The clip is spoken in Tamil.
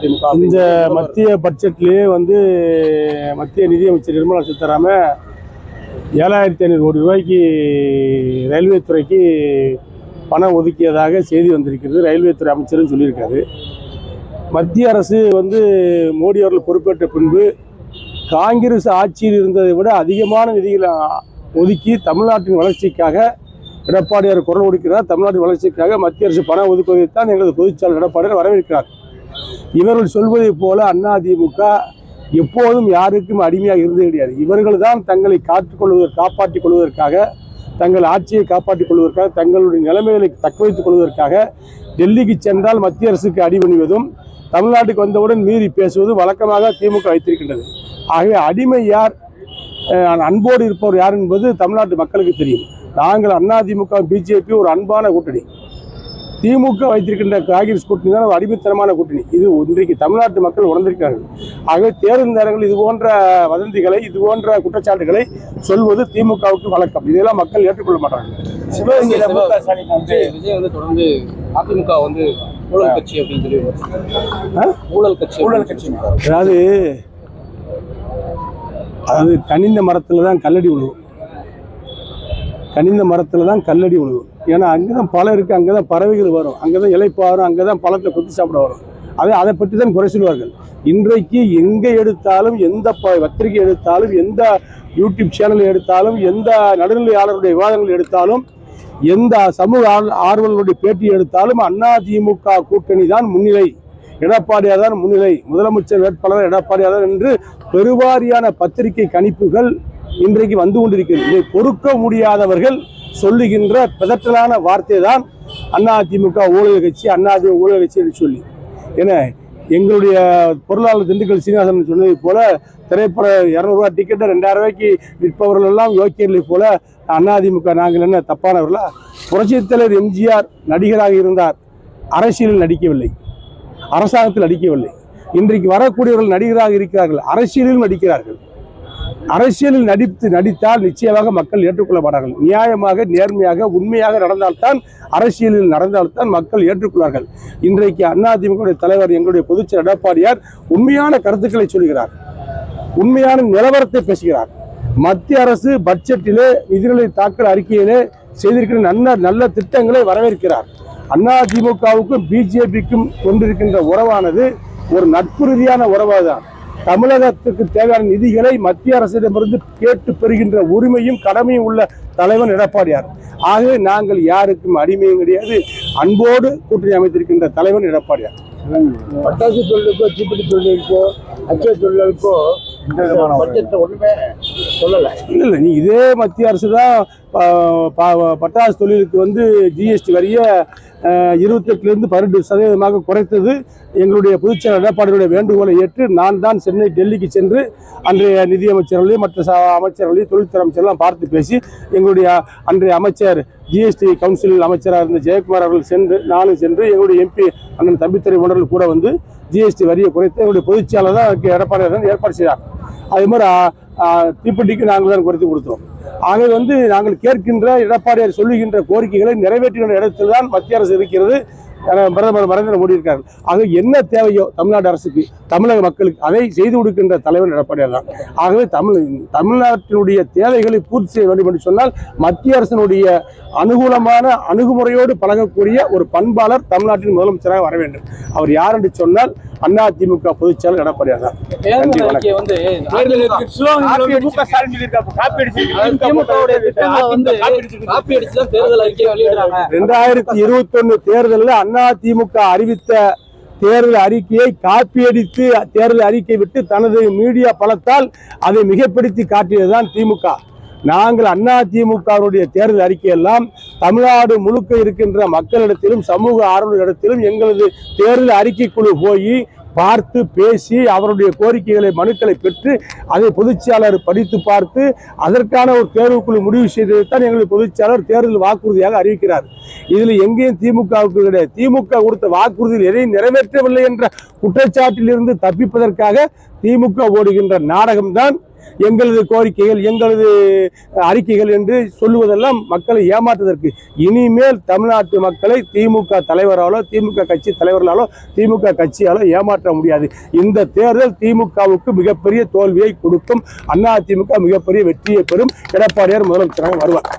இந்த மத்திய பட்ஜெட்லேயே மத்திய நிதியமைச்சர் நிர்மலா சீதாராமன் 7500 கோடி ரூபாய்க்கு ரயில்வே துறைக்கு பணம் ஒதுக்கியதாக செய்தி வந்திருக்கிறது. ரயில்வே துறை அமைச்சரும் சொல்லியிருக்காரு. மத்திய அரசு மோடி அவர்கள் பொறுப்பேற்ற பின்பு காங்கிரஸ் ஆட்சியில் இருந்ததை விட அதிகமான நிதிகளை ஒதுக்கி தமிழ்நாட்டின் வளர்ச்சிக்காக எடப்பாடியார் குரல் கொடுக்கிறார். தமிழ்நாட்டின் வளர்ச்சிக்காக மத்திய அரசு பணம் ஒதுக்குவதைத்தான் எங்களது பொதுச்செயலாளர் எடப்பாடியார் வரவேற்கிறார். இவர்கள் சொல்வதை போல அதிமுக எப்போதும் யாருக்கும் அடிமையாக இருந்தது கிடையாது. இவர்கள் தான் தங்களை காப்பாற்றிக் கொள்வதற்காக, தங்கள் ஆட்சியை காப்பாற்றிக் கொள்வதற்காக, தங்களுடைய நிலைமைகளை தக்க வைத்துக் கொள்வதற்காக டெல்லிக்கு சென்றால் மத்திய அரசுக்கு அடிபணிவதும், தமிழ்நாட்டுக்கு வந்தவுடன் மீறி பேசுவதும் வழக்கமாக திமுக வைத்திருக்கின்றது. ஆகவே அடிமை யார், அன்போடு இருப்பவர் யார் என்பது தமிழ்நாட்டு மக்களுக்கு தெரியும். நாங்கள் அதிமுக பிஜேபி ஒரு அன்பான கூட்டணி. திமுக வைத்திருக்கின்ற காங்கிரஸ் கூட்டணி தான் ஒரு அடிமைத்தனமான கூட்டணி. இது இன்றைக்கு தமிழ்நாட்டு மக்கள் உணர்ந்திருக்கிறார்கள். ஆகவே தேர்தல் நேரங்கள் இது போன்ற வதந்திகளை, இது போன்ற குற்றச்சாட்டுகளை சொல்வது திமுகவுக்கு வழக்கம். இதெல்லாம் மக்கள் ஏற்றுக்கொள்ள மாட்டாங்க. சிவகங்கையில விஜய் தொடர்ந்து அதிமுக ஊழல் கட்சி அப்படின்னு சொல்லி ஊழல் கட்சி அதாவது கனிந்த மரத்துல தான் கல்லடி விழுவும். கனிந்த மரத்துல தான் கல்லடி விழுவும். ஏன்னா அங்கேதான் பழம் இருக்குது, அங்கே தான் பறவைகள் வரும், அங்கே தான் இலைப்பாரும், அங்கே தான் பழத்தை கொத்தி சாப்பிட வரும். அதை பற்றி தான் குறை சொல்வார்கள். இன்றைக்கு எங்கே எடுத்தாலும், எந்த பத்திரிகை எடுத்தாலும், எந்த யூடியூப் சேனல் எடுத்தாலும், எந்த நடுநிலையாளருடைய விவாதங்கள் எடுத்தாலும், எந்த சமூக ஆர்வலருடைய பேட்டி எடுத்தாலும் அதிமுக கூட்டணி தான் முன்னிலை, எடப்பாடியார் தான் முன்னிலை, முதலமைச்சர் வேட்பாளர் எடப்பாடியார் தான் என்று பெருவாரியான பத்திரிகை கணிப்புகள் இன்றைக்கு வந்து கொண்டிருக்கிறது. இதை பொறுக்க முடியாதவர்கள் சொல்லுகின்ற பிதற்றலான வார்த்தை தான் அதிமுக ஊழல் கட்சி, அதிமுக ஊழல் கட்சி என்று சொல்லி. ஏன்னா எங்களுடைய பொருளாளர் திண்டுக்கல் சீனிவாசன் சொன்னதை போல திரைப்பட 200 ரூபா டிக்கெட்டை 2000 ரூபாய்க்கு விற்பவர்கள் எல்லாம் யோக்கியர்களை போல அதிமுக நாங்கள் என்ன தப்பானவர்களா? புரட்சித் தலைவர் எம்ஜிஆர் நடிகராக இருந்தார், அரசியலில் நடிக்கவில்லை, அரசாங்கத்தில் நடிக்கவில்லை. இன்றைக்கு வரக்கூடியவர்கள் நடிகராக இருக்கிறார்கள், அரசியலில் நடிக்கிறார்கள். அரசியலில் நடித்தால் நிச்சயமாக மக்கள் ஏற்றுக்கொள்ள மாட்டார்கள். நியாயமாக, நேர்மையாக, உண்மையாக நடந்தால்தான், அரசியலில் நடந்தால்தான் மக்கள் ஏற்றுக்கொள்வார்கள். இன்றைக்கு அதிமுக தலைவர் எங்களுடைய பொதுச்செயலாளர் எடப்பாடியார் உண்மையான கருத்துக்களை சொல்கிறார், உண்மையான நிலவரத்தை பேசுகிறார். மத்திய அரசு பட்ஜெட்டிலே நிதிநிலை தாக்கல் அறிக்கையிலே செய்திருக்கிற நல்ல திட்டங்களை வரவேற்கிறார். அதிமுகவுக்கும் பிஜேபிக்கும் கொண்டிருக்கின்ற உறவானது ஒரு நட்பு ரீதியான உறவாதான். தமிழகத்துக்கு தேவையான நிதிகளை மத்திய அரசிடமிருந்து கேட்டு பெறுகின்ற உரிமையும் கடமையும் உள்ள தலைவன் எடப்பாடியார். ஆகவே நாங்கள் யாருக்கும் அடிமையும் கிடையாது, அன்போடு கூட்டணி அமைத்திருக்கின்ற தலைவன் எடப்பாடியார். பட்டாசு தொழிலுக்கோ, தீப்பெட்டி தொழிலுக்கோ, அச்சய தொழிலுக்கோ ஒன்றுமே சொல்லலை. இல்லை, நீ இதே மத்திய அரசு தான் பட்டாசு தொழிலுக்கு ஜிஎஸ்டி வரியை 28% 18% குறைத்தது. எங்களுடைய பொதுச்செயலாளர் எடப்பாடியுடைய வேண்டுகோளை ஏற்று நான் தான் சென்னை டெல்லிக்கு சென்று அன்றைய நிதியமைச்சர்களையும் மற்ற அமைச்சர்களையும் தொழில்துறை அமைச்சரெல்லாம் பார்த்து பேசி, எங்களுடைய அன்றைய அமைச்சர் ஜிஎஸ்டி கவுன்சில் அமைச்சராக இருந்த ஜெயக்குமார் அவர்கள் நானும் சென்று எங்களுடைய எம்பி அண்ணன் தம்பித்துறை உணர்வு கூட ஜிஎஸ்டி வரியை குறைத்து எங்களுடைய பொதுச்செயலாளர் தான் எடப்பாடியார் தான் ஏற்பாடு செய்தார். அதே மாதிரி தீப்பெட்டிக்கு நாங்கள் தான் குறைத்து கொடுத்தோம். ஆகவே நாங்கள் கேட்கின்ற, எடப்பாடியார் சொல்லுகின்ற கோரிக்கைகளை நிறைவேற்றுகின்ற இடத்தில் தான் மத்திய அரசு இருக்கிறது, பிரதமர் நரேந்திர மோடி இருக்கார்கள். ஆக என்ன தேவையோ தமிழ்நாடு அரசுக்கு, தமிழக மக்களுக்கு அதை செய்து கொடுக்கின்ற தலைவர் எடப்பாடியார் தான். ஆகவே தமிழ்நாட்டினுடைய தேவைகளை பூர்த்தி செய்ய வேண்டும் என்று சொன்னால் மத்திய அரசினுடைய அனுகூலமான அணுகுமுறையோடு பழகக்கூடிய ஒரு பண்பாளர் தமிழ்நாட்டின் முதலமைச்சராக வர வேண்டும். அவர் யார் என்று சொன்னால் அதிமுக பொதுச்செயலாளர் எடப்பாடியார் தான். 2021 தேர்தலில் அதிமுக அறிவித்த தேர்தல் அறிக்கையை காப்பியடித்து தேர்தல் அறிக்கை விட்டு தனது மீடியா பலத்தால் அதை மிகப்படுத்தி காட்டியதுதான் திமுக. நாங்கள் அதிமுகவுடைய தேர்தல் அறிக்கையெல்லாம் தமிழ்நாடு முழுக்க இருக்கின்ற மக்களிடத்திலும் சமூக ஆர்வலர்களிடத்திலும் எங்களது தேர்தல் அறிக்கை குழு போய் பார்த்து பேசி அவருடைய கோரிக்கைகளை, மனுக்களை பெற்று அதை பொதுச்செயலாளர் படித்து பார்த்து அதற்கான ஒரு தேர்வுக்குழு முடிவு செய்ததைத்தான் எங்களுடைய பொதுச்செயலாளர் தேர்தல் வாக்குறுதியாக அறிவிக்கிறார். இதில் எங்கேயும் திமுகவுக்கு கிடையாது. திமுக கொடுத்த வாக்குறுதியில் எதையும் நிறைவேற்றவில்லை என்ற குற்றச்சாட்டில் இருந்து தப்பிப்பதற்காக திமுக ஓடுகின்ற நாடகம்தான் எங்களது கோரிக்கைகள் எங்களது அறிக்கைகள் என்று சொல்லுவதெல்லாம் மக்களை ஏமாற்றுவதற்கு. இனிமேல் தமிழ்நாட்டு மக்களை திமுக தலைவராலோ திமுக கட்சி தலைவர்களாலோ திமுக கட்சியாலோ ஏமாற்ற முடியாது. இந்த தேர்தல் திமுகவுக்கு மிகப்பெரிய தோல்வியை கொடுக்கும். அதிமுக மிகப்பெரிய வெற்றியை பெறும். எடப்பாடியார் முதலமைச்சராக வருவார்.